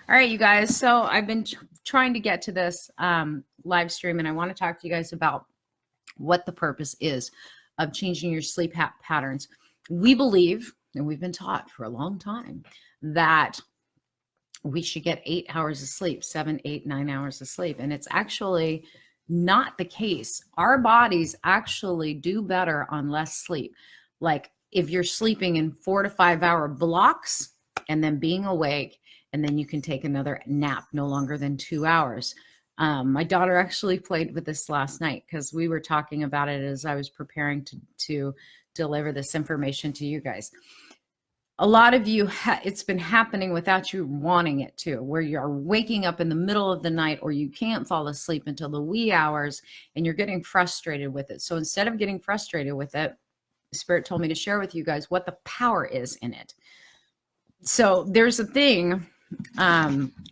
All right, you guys. So I've been trying to get to this live stream, and I want to talk to you guys about what the purpose is of changing your sleep patterns. We believe, and we've been taught for a long time, that we should get 8 hours of sleep, 7, 8, 9 hours of sleep. And it's actually not the case. Our bodies actually do better on less sleep. Like if you're sleeping in 4 to 5 hour blocks and then being awake, and then you can take another nap no longer than 2 hours. My daughter actually played with this last night because we were talking about it as I was preparing to deliver this information to you guys. A lot of you, it's been happening without you wanting it to, where you're waking up in the middle of the night or you can't fall asleep until the wee hours and you're getting frustrated with it. So instead of getting frustrated with it, Spirit told me to share with you guys what the power is in it. So there's a thing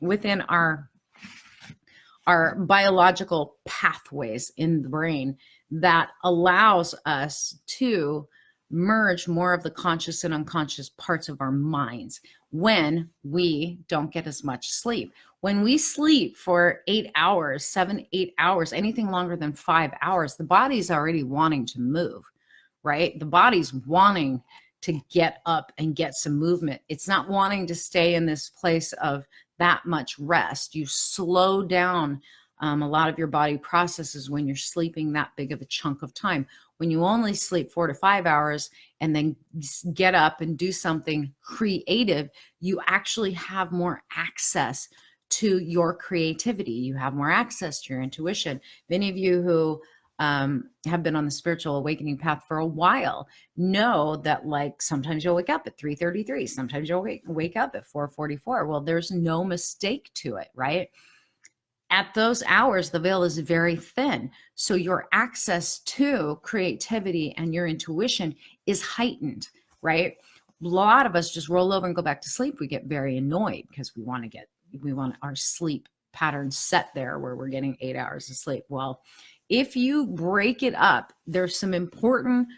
within our biological pathways in the brain that allows us to merge more of the conscious and unconscious parts of our minds when we don't get as much sleep. When we sleep for 8 hours, 7, 8 hours, anything longer than 5 hours, the body's already wanting to move, right? The body's wanting to get up and get some movement. It's not wanting to stay in this place of that much rest. You slow down a lot of your body processes when you're sleeping that big of a chunk of time. When you only sleep 4 to 5 hours and then get up and do something creative, you actually have more access to your creativity. You have more access to your intuition. Many of you who have been on the spiritual awakening path for a while know that, like, sometimes you'll wake up at 3:33, sometimes you'll wake up at 4:44. Well, there's no mistake to it, right? At those hours, the veil is very thin. So your access to creativity and your intuition is heightened, right? A lot of us just roll over and go back to sleep. We get very annoyed because we want our sleep pattern set there where we're getting 8 hours of sleep. Well, if you break it up, there's some important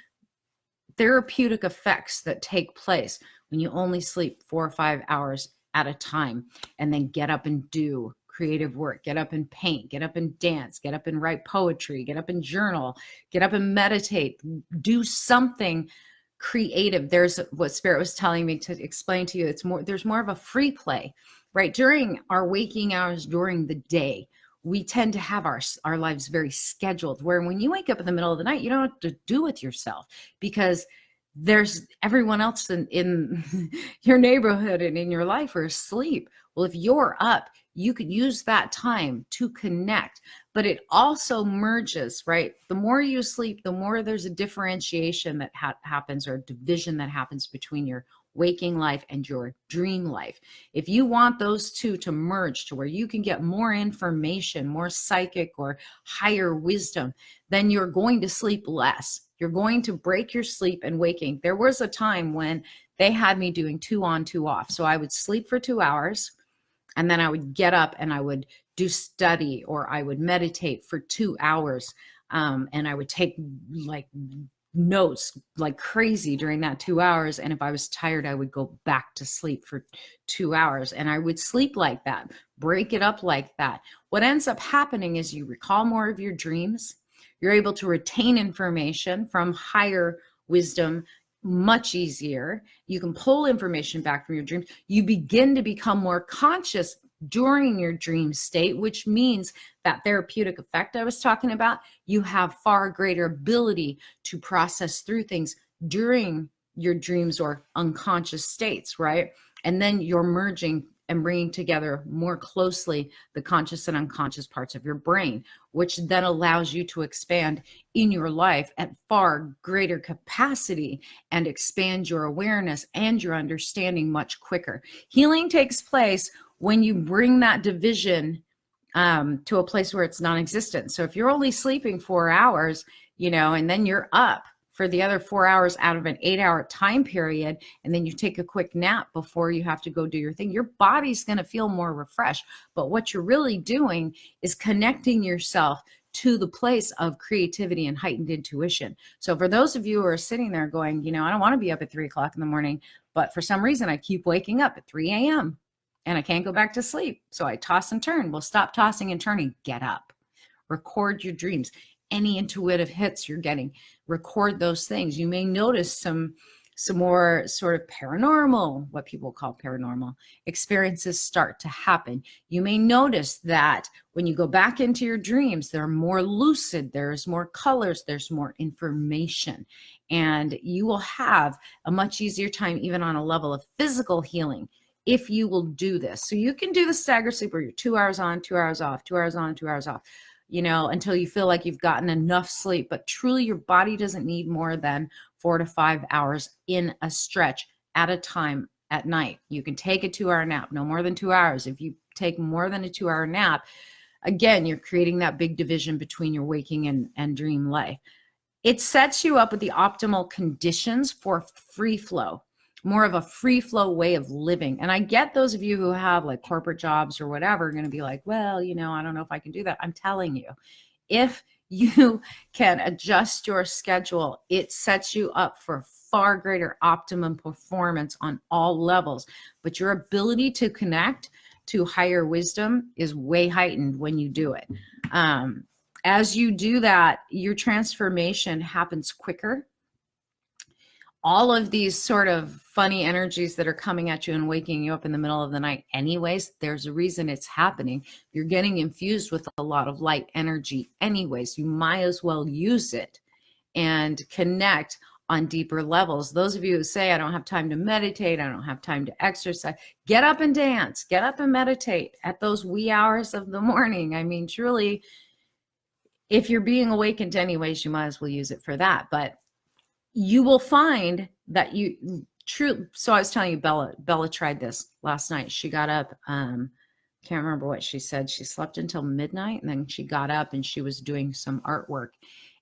therapeutic effects that take place when you only sleep 4 or 5 hours at a time and then get up and do creative work, get up and paint, get up and dance, get up and write poetry, get up and journal, get up and meditate, do something creative. There's what Spirit was telling me to explain to you. There's more of a free play, right? During our waking hours during the day, we tend to have our lives very scheduled, where when you wake up in the middle of the night, you don't know what to do with yourself because there's everyone else in your neighborhood and in your life are asleep. Well, if you're up, you could use that time to connect, but it also merges, right? The more you sleep, the more there's a differentiation that happens, or a division that happens between your waking life and your dream life. If you want those two to merge to where you can get more information, more psychic or higher wisdom, then you're going to sleep less. You're going to break your sleep and waking. There was a time when they had me doing 2 on, 2 off. So I would sleep for 2 hours and then I would get up and I would do study or I would meditate for 2 hours. And I would take like notes like crazy during that 2 hours. And if I was tired, I would go back to sleep for 2 hours and I would sleep like that, break it up like that. What ends up happening is you recall more of your dreams. You're able to retain information from higher wisdom much easier. You can pull information back from your dreams. You begin to become more conscious during your dream state, which means that therapeutic effect I was talking about, you have far greater ability to process through things during your dreams or unconscious states, right? And then you're merging and bringing together more closely the conscious and unconscious parts of your brain, which then allows you to expand in your life at far greater capacity and expand your awareness and your understanding much quicker. Healing takes place when you bring that division to a place where it's non-existent. So if you're only sleeping 4 hours, and then you're up for the other 4 hours out of an 8-hour time period, and then you take a quick nap before you have to go do your thing, your body's going to feel more refreshed. But what you're really doing is connecting yourself to the place of creativity and heightened intuition. So for those of you who are sitting there going, I don't want to be up at 3 o'clock in the morning, but for some reason I keep waking up at 3 a.m. and I can't go back to sleep. So I toss and turn. Well, stop tossing and turning. Get up. Record your dreams. Any intuitive hits you're getting, record those things. You may notice some more sort of paranormal, what people call paranormal experiences start to happen. You may notice that when you go back into your dreams, they're more lucid, there's more colors, there's more information, and you will have a much easier time even on a level of physical healing if you will do this. So you can do the stagger sleep where you're 2 hours on, 2 hours off, 2 hours on, 2 hours off, until you feel like you've gotten enough sleep. But truly, your body doesn't need more than 4 to 5 hours in a stretch at a time at night. You can take a 2-hour nap, no more than 2 hours. If you take more than a 2-hour nap, again, you're creating that big division between your waking and dream life. It sets you up with the optimal conditions for free flow, more of a free flow way of living. And I get those of you who have like corporate jobs or whatever are going to be like, well, I don't know if I can do that. I'm telling you, if you can adjust your schedule, it sets you up for far greater optimum performance on all levels. But your ability to connect to higher wisdom is way heightened when you do it. As you do that, your transformation happens quicker. All of these sort of funny energies that are coming at you and waking you up in the middle of the night anyways, there's a reason it's happening. You're getting infused with a lot of light energy anyways. You might as well use it and connect on deeper levels. Those of you who say, I don't have time to meditate, I don't have time to exercise, get up and dance, get up and meditate at those wee hours of the morning. I mean, truly, if you're being awakened anyways, you might as well use it for that. But you will find that so I was telling you, Bella tried this last night. She got up, can't remember what she said. She slept until midnight, and then she got up and she was doing some artwork.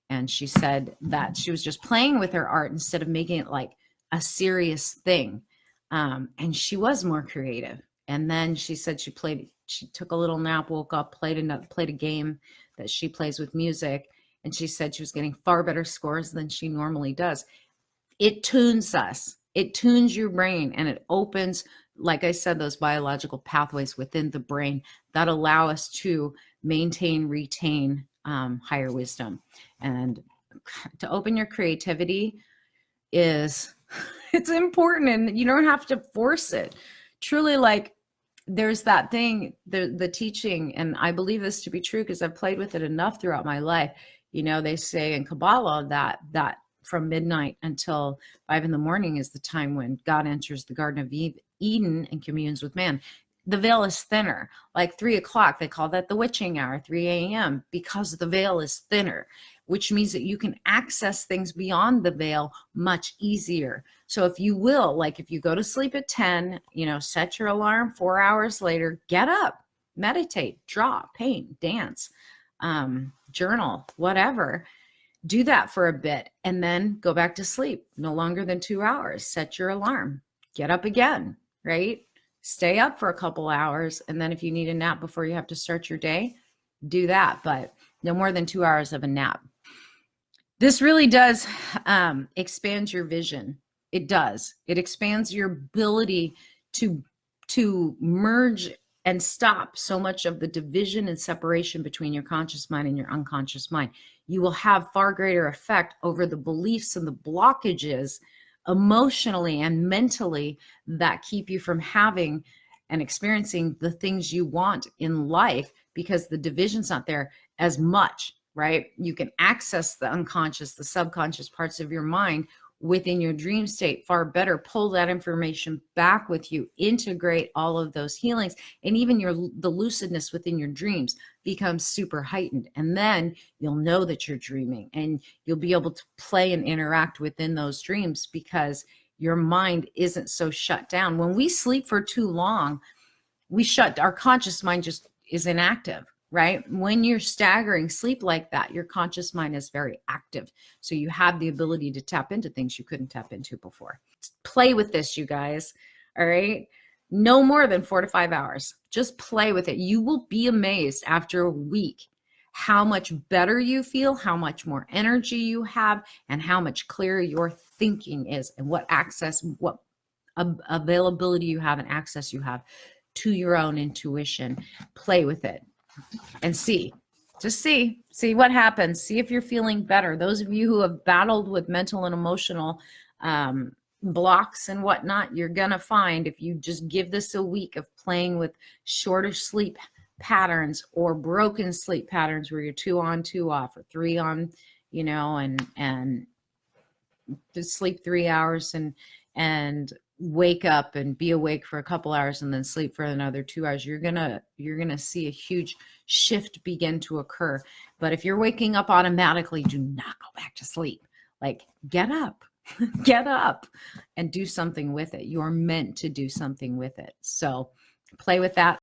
And she said that she was just playing with her art instead of making it like a serious thing. And she was more creative. And then she said she took a little nap, woke up, played a game that she plays with music. And she said she was getting far better scores than she normally does. It tunes us. It tunes your brain, and it opens, like I said, those biological pathways within the brain that allow us to maintain, retain higher wisdom. And to open your creativity it's important, and you don't have to force it. Truly, like, there's that thing, the teaching, and I believe this to be true because I've played with it enough throughout my life. They say in Kabbalah that from midnight until 5 a.m. is the time when God enters the Garden of Eden and communes with man. The veil is thinner, like 3 o'clock. They call that the witching hour, 3 a.m., because the veil is thinner, which means that you can access things beyond the veil much easier. So if you will, like if you go to sleep at 10, set your alarm 4 hours later, get up, meditate, draw, paint, dance, journal, whatever. Do that for a bit and then go back to sleep. No longer than 2 hours. Set your alarm. Get up again, right? Stay up for a couple hours. And then if you need a nap before you have to start your day, do that. But no more than 2 hours of a nap. This really does expand your vision. It does. It expands your ability to merge and stop so much of the division and separation between your conscious mind and your unconscious mind. You will have far greater effect over the beliefs and the blockages emotionally and mentally that keep you from having and experiencing the things you want in life, because the division's not there as much, right? You can access the unconscious, the subconscious parts of your mind within your dream state far better. Pull that information back with you, integrate all of those healings, and even the lucidness within your dreams becomes super heightened. And then you'll know that you're dreaming, and you'll be able to play and interact within those dreams because your mind isn't so shut down. When we sleep for too long, our conscious mind just is inactive. Right? When you're staggering sleep like that, your conscious mind is very active. So you have the ability to tap into things you couldn't tap into before. Play with this, you guys. All right. No more than 4 to 5 hours. Just play with it. You will be amazed after a week how much better you feel, how much more energy you have, and how much clearer your thinking is, and what availability you have and access you have to your own intuition. Play with it and just see what happens. See if you're feeling better. Those of you who have battled with mental and emotional blocks and whatnot, you're going to find if you just give this a week of playing with shorter sleep patterns or broken sleep patterns where you're 2 on, 2 off, or 3 on, and just sleep 3 hours and wake up and be awake for a couple hours and then sleep for another 2 hours, you're gonna see a huge shift begin to occur. But if you're waking up automatically, do not go back to sleep. Like, get up get up and do something with it. You're meant to do something with it. So play with that.